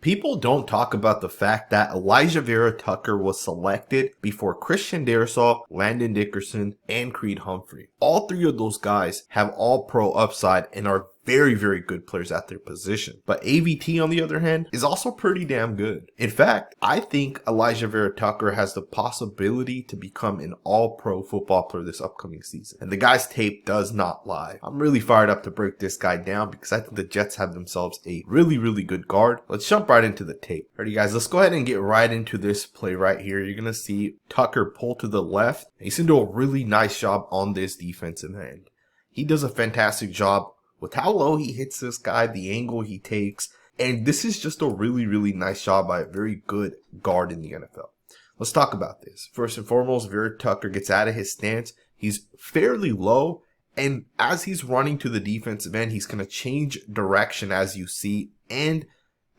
People don't talk about the fact that Alijah Vera-Tucker was selected before Christian Darrisaw, Landon Dickerson, and Creed Humphrey. All three of those guys have all pro upside and are very, very good players at their position. But AVT, on the other hand, is also pretty damn good. In fact, I think Alijah Vera-Tucker has the possibility to become an all-pro football player this upcoming season. And the guy's tape does not lie. I'm really fired up to break this guy down because I think the Jets have themselves a really, really good guard. Let's jump right into the tape. Alrighty guys, let's go ahead and get right into this play right here. You're going to see Tucker pull to the left. He's going to do a really nice job on this defensive end. He does a fantastic job with how low he hits this guy, the angle he takes, and this is just a really, really nice job by a very good guard in the NFL. Let's talk about this. First and foremost, Vera-Tucker gets out of his stance. He's fairly low, and as he's running to the defensive end, he's going to change direction as you see, and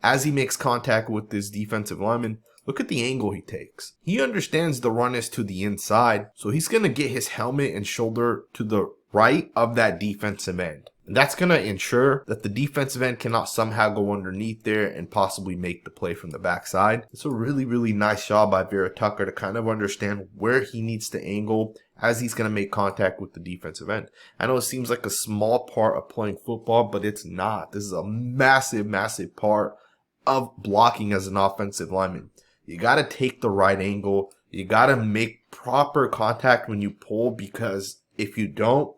as he makes contact with this defensive lineman, look at the angle he takes. He understands the run is to the inside, so he's going to get his helmet and shoulder to the right of that defensive end. And that's going to ensure that the defensive end cannot somehow go underneath there and possibly make the play from the backside. It's a really, really nice job by Vera-Tucker to kind of understand where he needs to angle as he's going to make contact with the defensive end. I know it seems like a small part of playing football, but it's not. This is a massive, massive part of blocking as an offensive lineman. You got to take the right angle. You got to make proper contact when you pull, because if you don't,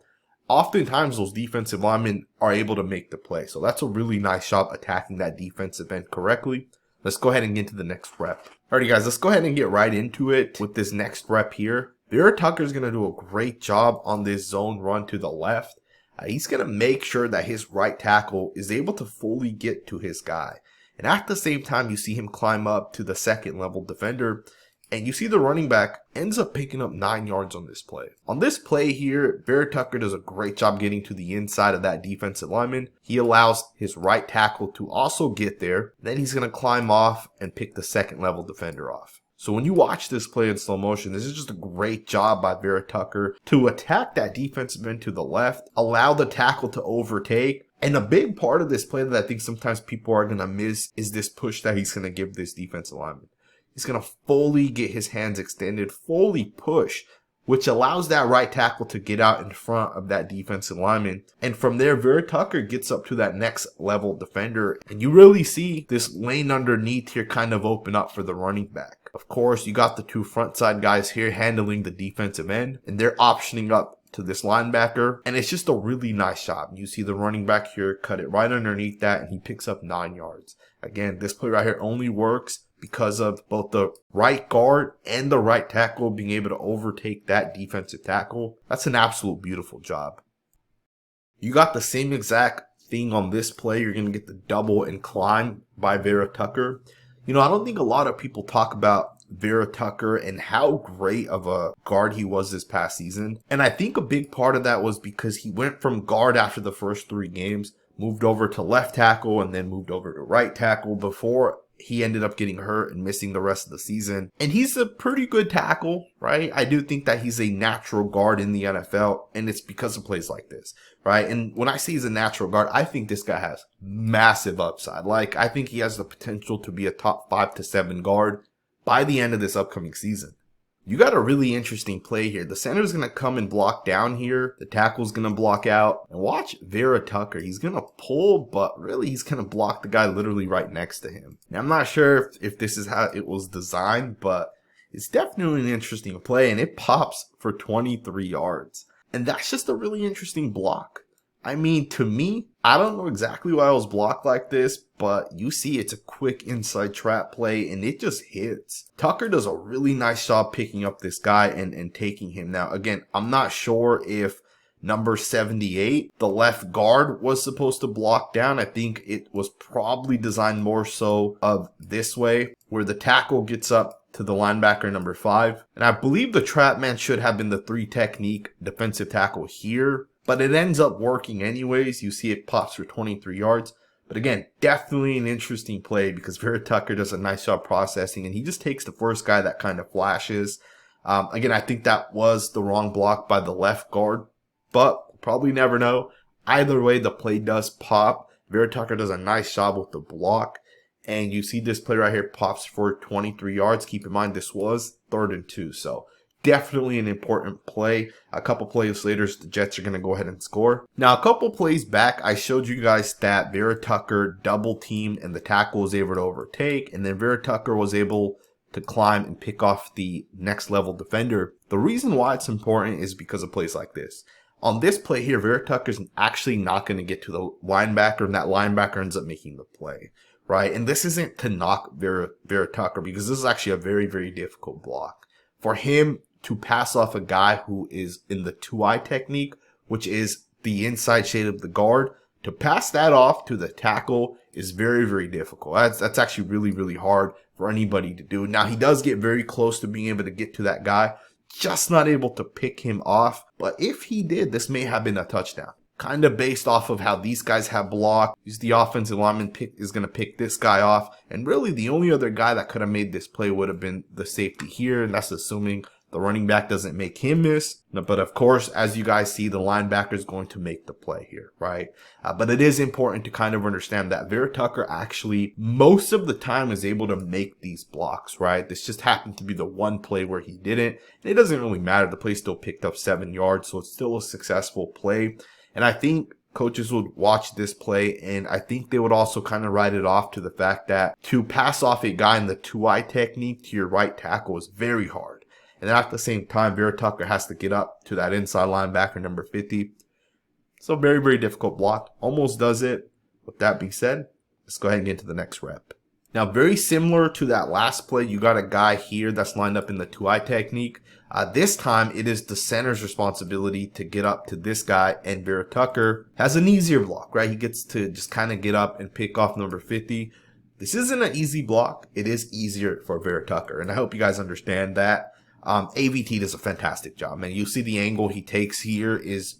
oftentimes those defensive linemen are able to make the play. So that's a really nice job attacking that defensive end correctly. Let's go ahead and get into the next rep. Alrighty guys, let's go ahead and get right into it with this next rep here. Vera-Tucker is going to do a great job on this zone run to the left. He's going to make sure that his right tackle is able to fully get to his guy. And at the same time, you see him climb up to the second level defender. And you see the running back ends up picking up 9 yards on this play. On this play here, Vera-Tucker does a great job getting to the inside of that defensive lineman. He allows his right tackle to also get there. Then he's going to climb off and pick the second level defender off. So when you watch this play in slow motion, this is just a great job by Vera-Tucker to attack that defensive end to the left, allow the tackle to overtake. And a big part of this play that I think sometimes people are going to miss is this push that he's going to give this defensive lineman. He's going to fully get his hands extended, fully push, which allows that right tackle to get out in front of that defensive lineman. And from there, Vera-Tucker gets up to that next level defender. And you really see this lane underneath here kind of open up for the running back. Of course, you got the two front side guys here handling the defensive end, and they're optioning up to this linebacker. And it's just a really nice job. You see the running back here cut it right underneath that, and he picks up 9 yards. Again, this play right here only works because of both the right guard and the right tackle being able to overtake that defensive tackle. That's an absolute beautiful job. You got the same exact thing on this play. You're going to get the double and climb by Vera-Tucker. You know, I don't think a lot of people talk about Vera-Tucker and how great of a guard he was this past season. And I think a big part of that was because he went from guard after the first 3 games, moved over to left tackle, and then moved over to right tackle before he ended up getting hurt and missing the rest of the season. And he's a pretty good tackle, right? I do think that he's a natural guard in the NFL, and it's because of plays like this, right? And when I say he's a natural guard, I think this guy has massive upside. Like, I think he has the potential to be a top 5 to 7 guard by the end of this upcoming season. You got a really interesting play here. The center's going to come and block down here. The tackle's going to block out. And watch Vera-Tucker. He's going to pull, but really he's going to block the guy literally right next to him. Now, I'm not sure if this is how it was designed, but it's definitely an interesting play. And it pops for 23 yards. And that's just a really interesting block. I mean, to me, I don't know exactly why it was blocked like this, but you see it's a quick inside trap play and it just hits. Tucker does a really nice job picking up this guy and taking him. Now, again, I'm not sure if number 78, the left guard, was supposed to block down. I think it was probably designed more so of this way, where the tackle gets up to the linebacker number 5. And I believe the trap man should have been the 3 technique defensive tackle here. But it ends up working anyways. You see it pops for 23 yards. But again, definitely an interesting play because Vera-Tucker does a nice job processing. And he just takes the first guy that kind of flashes. Again, I think that was the wrong block by the left guard. But probably never know. Either way, the play does pop. Vera-Tucker does a nice job with the block. And you see this play right here pops for 23 yards. Keep in mind, this was 3rd and 2. So definitely an important play. A couple plays later, the Jets are going to go ahead and score. Now, a couple plays back, I showed you guys that Vera-Tucker double teamed and the tackle was able to overtake. And then Vera-Tucker was able to climb and pick off the next level defender. The reason why it's important is because of plays like this. On this play here, Vera-Tucker's actually not going to get to the linebacker, and that linebacker ends up making the play, right? And this isn't to knock Vera-Tucker, because this is actually a very, very difficult block. For him to pass off a guy who is in the 2-eye technique, which is the inside shade of the guard, to pass that off to the tackle is very, very difficult. That's actually really, really hard for anybody to do. Now, he does get very close to being able to get to that guy, just not able to pick him off. But if he did, this may have been a touchdown. Kind of based off of how these guys have blocked. The offensive lineman is going to pick this guy off. And really, the only other guy that could have made this play would have been the safety here. And that's assuming the running back doesn't make him miss. But of course, as you guys see, the linebacker is going to make the play here, right? But it is important to kind of understand that Vera-Tucker actually, most of the time, is able to make these blocks, right? This just happened to be the one play where he didn't. And it doesn't really matter. The play still picked up 7 yards, so it's still a successful play. And I think coaches would watch this play, and I think they would also kind of write it off to the fact that to pass off a guy in the 2-eye technique to your right tackle is very hard. And then at the same time, Vera-Tucker has to get up to that inside linebacker, number 50. So very, very difficult block. Almost does it. With that being said, let's go ahead and get into the next rep. Now, very similar to that last play, you got a guy here that's lined up in the 2-eye technique. This time, it is the center's responsibility to get up to this guy, and Vera-Tucker has an easier block, right? He gets to just kind of get up and pick off number 50. This isn't an easy block. It is easier for Vera-Tucker, and I hope you guys understand that. AVT does a fantastic job, man. You see the angle he takes here is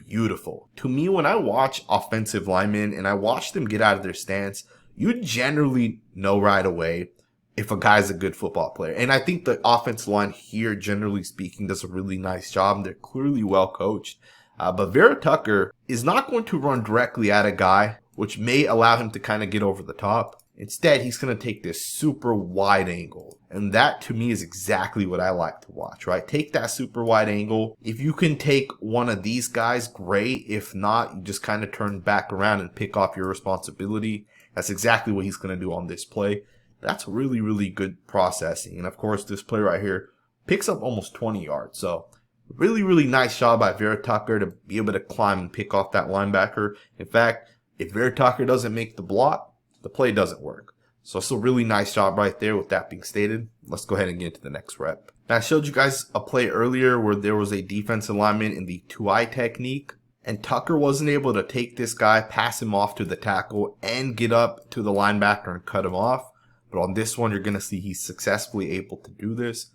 beautiful. To me, when I watch offensive linemen and I watch them get out of their stance, you generally know right away if a guy's a good football player. And I think the offensive line here, generally speaking, does a really nice job. They're clearly well coached. But Vera-Tucker is not going to run directly at a guy, which may allow him to kind of get over the top. Instead, he's going to take this super wide angle. And that, to me, is exactly what I like to watch, right? Take that super wide angle. If you can take one of these guys, great. If not, you just kind of turn back around and pick off your responsibility. That's exactly what he's going to do on this play. That's really, really good processing. And, of course, this play right here picks up almost 20 yards. So, really, really nice job by Vera-Tucker to be able to climb and pick off that linebacker. In fact, if Vera-Tucker doesn't make the block, the play doesn't work. So it's a really nice job right there. With that being stated, let's go ahead and get into the next rep. Now, I showed you guys a play earlier where there was a defensive lineman in the 2-eye technique, and Tucker wasn't able to take this guy, pass him off to the tackle, and get up to the linebacker and cut him off. But on this one, you're going to see he's successfully able to do this.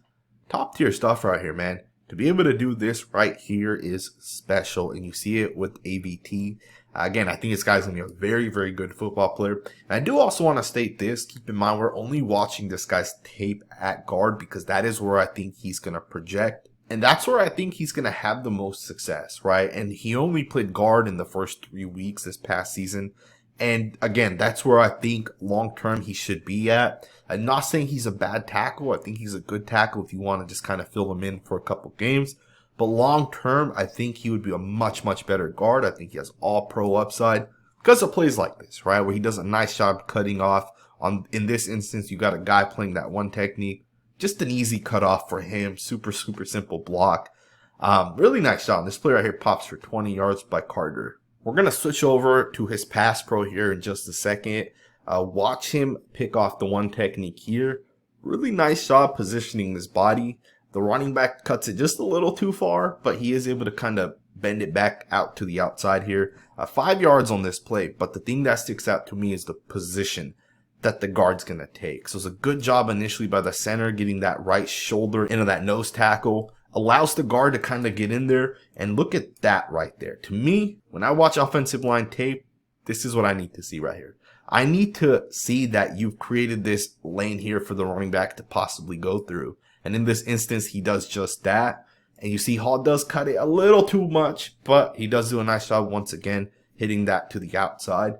Top tier stuff right here, man. To be able to do this right here is special, and you see it with AVT. Again, I think this guy's going to be a very, very good football player. And I do also want to state this. Keep in mind, we're only watching this guy's tape at guard because that is where I think he's going to project. And that's where I think he's going to have the most success, right? And he only played guard in the first 3 weeks this past season. And again, that's where I think long-term he should be at. I'm not saying he's a bad tackle. I think he's a good tackle if you want to just kind of fill him in for a couple games. But long-term, I think he would be a much, much better guard. I think he has all-pro upside because of plays like this, right? Where he does a nice job cutting off. In this instance, you got a guy playing that one technique. Just an easy cutoff for him. Super, super simple block. Really nice job. This play right here pops for 20 yards by Carter. We're going to switch over to his pass pro here in just a second. Watch him pick off the one technique here. Really nice job positioning his body. The running back cuts it just a little too far, but he is able to kind of bend it back out to the outside here. 5 yards on this play, but the thing that sticks out to me is the position that the guard's going to take. So it's a good job initially by the center getting that right shoulder into that nose tackle. Allows the guard to kind of get in there, and look at that right there. To me, when I watch offensive line tape, this is what I need to see right here. I need to see that you've created this lane here for the running back to possibly go through. And in this instance, he does just that. And you see Hall does cut it a little too much, but he does do a nice job once again, hitting that to the outside.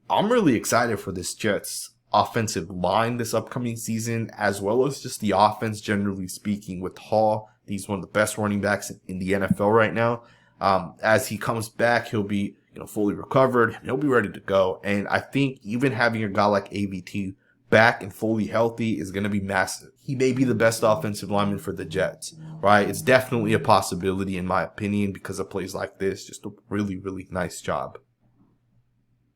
I'm really excited for this Jets offensive line this upcoming season, as well as just the offense generally speaking with Hall. He's one of the best running backs in the NFL right now. As he comes back, he'll be fully recovered. He'll be ready to go. And I think even having a guy like AVT back and fully healthy is going to be massive. He may be the best offensive lineman for the Jets, right? It's definitely a possibility in my opinion because of plays like this. Just a really, really nice job.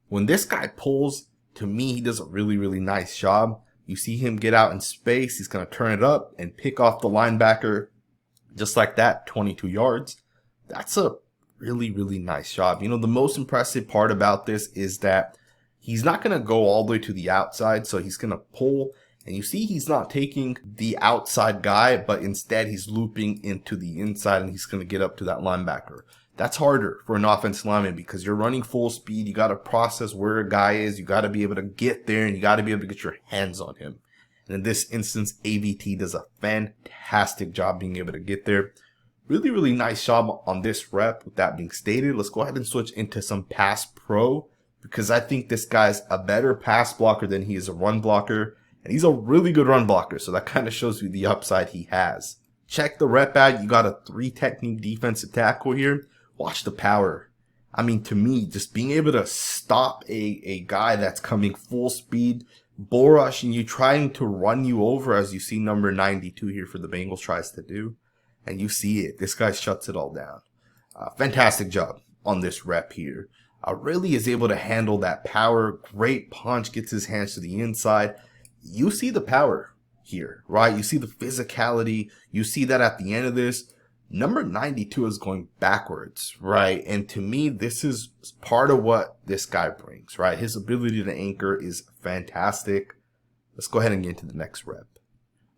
When this guy pulls, to me, he does a really, really nice job. You see him get out in space. He's going to turn it up and pick off the linebacker just like that, 22 yards. That's a really, really nice job. The most impressive part about this is that he's not going to go all the way to the outside, so he's going to pull. And you see he's not taking the outside guy, but instead he's looping into the inside, and he's going to get up to that linebacker. That's harder for an offensive lineman because you're running full speed. You got to process where a guy is. You got to be able to get there, and you got to be able to get your hands on him. And in this instance, AVT does a fantastic job being able to get there. Really, really nice job on this rep. With that being stated, let's go ahead and switch into some pass pro because I think this guy's a better pass blocker than he is a run blocker. And he's a really good run blocker, so that kind of shows you the upside he has. Check the rep out. You got a 3-technique defensive tackle here. Watch the power. I mean, to me, just being able to stop a guy that's coming full speed, bull rushing you, trying to run you over, as you see number 92 here for the Bengals tries to do. And you see it. This guy shuts it all down. Fantastic job on this rep here. Really is able to handle that power. Great punch. Gets his hands to the inside. You see the power here, right? You see the physicality. You see that at the end of this. Number 92 is going backwards, right? And to me, this is part of what this guy brings, right? His ability to anchor is fantastic. Let's go ahead and get into the next rep.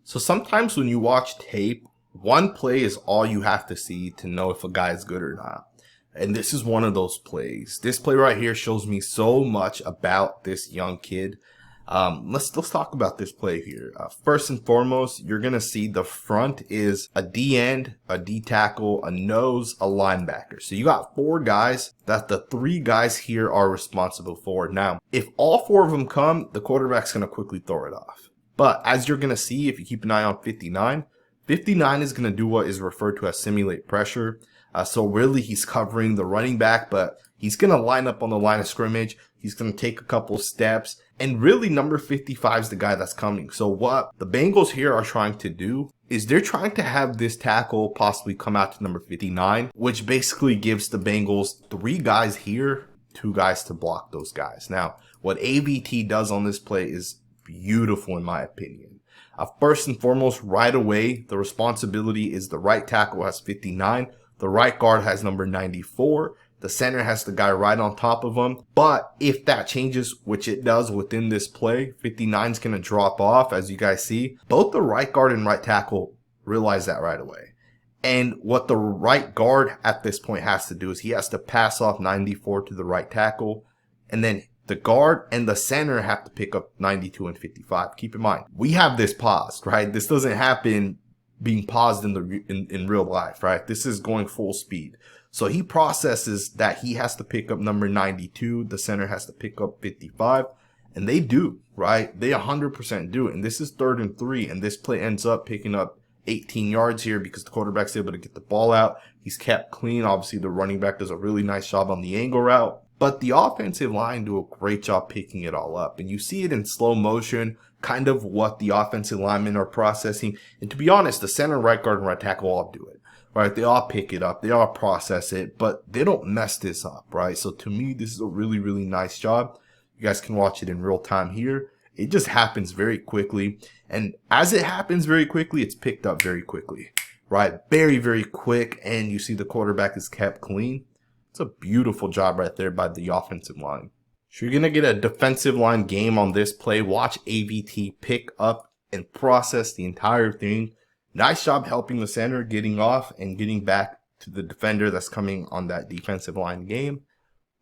So sometimes when you watch tape, one play is all you have to see to know if a guy is good or not. And this is one of those plays. This play right here shows me so much about this young kid. Let's talk about this play here. First and foremost, you're going to see the front is a D-end, a D-tackle, a nose, a linebacker. So you got 4 guys that the 3 guys here are responsible for. Now, if all 4 of them come, the quarterback's going to quickly throw it off. But as you're going to see, if you keep an eye on 59, 59 is going to do what is referred to as simulate pressure. So really he's covering the running back, but he's going to line up on the line of scrimmage. He's going to take a couple steps. And really number 55 is the guy that's coming. So what the Bengals here are trying to do is they're trying to have this tackle possibly come out to number 59, which basically gives the Bengals 3 guys here, 2 guys to block those guys. Now, what AVT does on this play is beautiful in my opinion. First and foremost, right away, the responsibility is the right tackle has 59. The right guard has number 94. The center has the guy right on top of him. But if that changes, which it does within this play, 59 is going to drop off, as you guys see. Both the right guard and right tackle realize that right away. And what the right guard at this point has to do is he has to pass off 94 to the right tackle. And then the guard and the center have to pick up 92 and 55. Keep in mind, we have this paused, right? This doesn't happen being paused in real life, right? This is going full speed. So he processes that he has to pick up number 92. The center has to pick up 55. And they do, right? They 100% do. And this is 3rd and 3. And this play ends up picking up 18 yards here because the quarterback's able to get the ball out. He's kept clean. Obviously, the running back does a really nice job on the angle route. But the offensive line do a great job picking it all up. And you see it in slow motion, kind of what the offensive linemen are processing. And to be honest, the center, right guard, and right tackle all do it. Right, they all pick it up, they all process it, but they don't mess this up, right? So to me, this is a really, really nice job. You guys can watch it in real time here. It just happens very quickly. And as it happens very quickly, it's picked up very quickly, right? Very, very quick. And you see the quarterback is kept clean. It's a beautiful job right there by the offensive line. So you're going to get a defensive line game on this play. Watch AVT pick up and process the entire thing. Nice job helping the center, getting off and getting back to the defender that's coming on that defensive line game.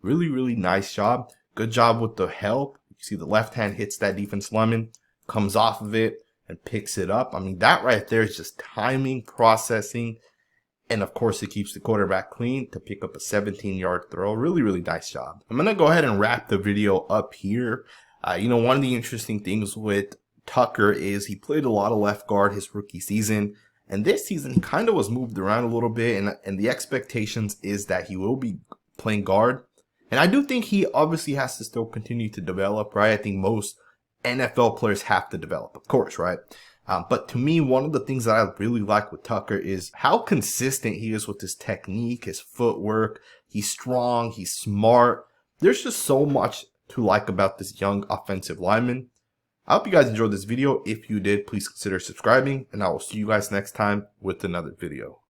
Really, really nice job. Good job with the help. You see the left hand hits that defense lineman, comes off of it and picks it up. I mean, that right there is just timing, processing, and of course it keeps the quarterback clean to pick up a 17-yard throw. Really, really nice job. I'm going to go ahead and wrap the video up here. One of the interesting things with Tucker is he played a lot of left guard his rookie season. And this season, he kind of was moved around a little bit. And the expectations is that he will be playing guard. And I do think he obviously has to still continue to develop, right? I think most NFL players have to develop, of course, right? But to me, one of the things that I really like with Tucker is how consistent he is with his technique, his footwork. He's strong, he's smart. There's just so much to like about this young offensive lineman. I hope you guys enjoyed this video. If you did, please consider subscribing, and I will see you guys next time with another video.